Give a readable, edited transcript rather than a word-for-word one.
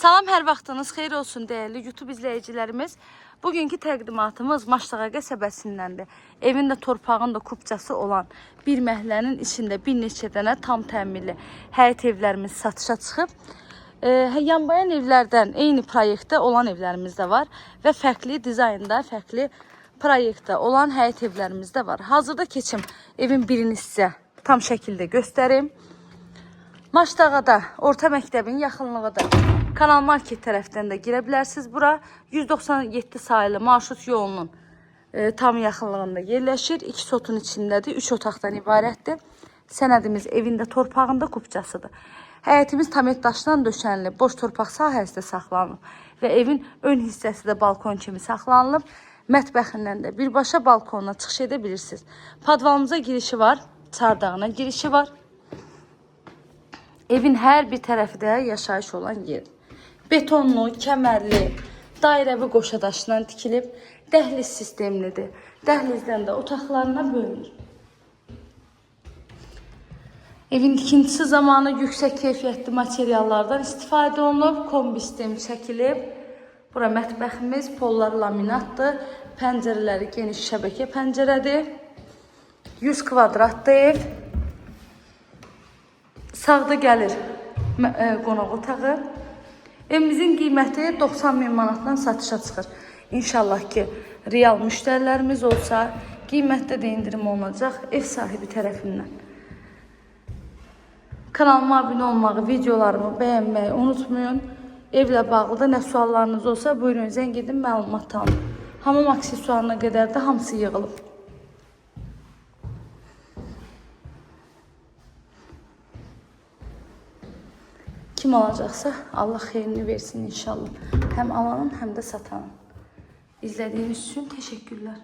Salam, hər vaxtınız xeyir olsun değerli YouTube izleyicilerimiz. Bugünkü təqdimatımız Maştağa qəsəbəsindəndir. Evində torpağın da kupçası olan bir məhəllənin içində bir neçə dənə tam təmirli həyət evlərimiz satışa çıxıb. Yanbayan evlərdən eyni proyektdə olan evlərimiz də var və fərqli dizaynda, fərqli proyektdə olan həyət evlərimiz də var. Hazırda keçim evin birini sizə tam şəkildə göstərim. Maştağada orta məktəbin yaxınlığıdır. Kanal Market tərəfdən də girə bilərsiniz. Bura 197 sayılı marşrut yolunun tam yaxınlığında yerləşir. 2 sotun içindədir. 3 otaqdan ibarətdir. Sənədimiz evində torpağında kupçasıdır. Həyətimiz tamet daşdan döşənilib. Boş torpaq sahəsində saxlanılıb. Və evin ön hissəsi də balkon kimi saxlanılıb. Mətbəxindən də birbaşa balkonuna çıxış edə bilirsiniz. Padvalımıza girişi var. Çardağına girişi var. Evin hər bir tərəfi də yaşayış olan yer. Betonlu, kəmərli, dairəvi qoşadaşdan tikilib, dəhliz sistemlidir. Dəhlizdən də otaqlarına bölünür. Evin tikintisi zamanı yüksək keyfiyyətli materiallardan istifadə olunub, kombi sistemi çəkilib. Bura mətbəximiz, pollar laminatdır, pəncərələri geniş şəbəkə pəncərədir. 100 kvadratlı ev. Sağda gəlir qonaq otağı. Evimizin qiyməti 90 bin manatdan satışa çıxır. İnşallah ki, real müştərilərimiz olsa, qiymətdə də indirim olacaq ev sahibi tərəfindən. Kanalıma abunə olmağı, videolarımı bəyənməyi unutmayın. Evlə bağlı da nə suallarınız olsa, buyurun zəng edin, məlumat alın. Hamam aksesuarına qədər də hamısı yığılıb. Kim alacaqsa Allah xeyrini versin inşallah. Həm alanın, həm də satanın. İzlədiyiniz üçün təşəkkürlər.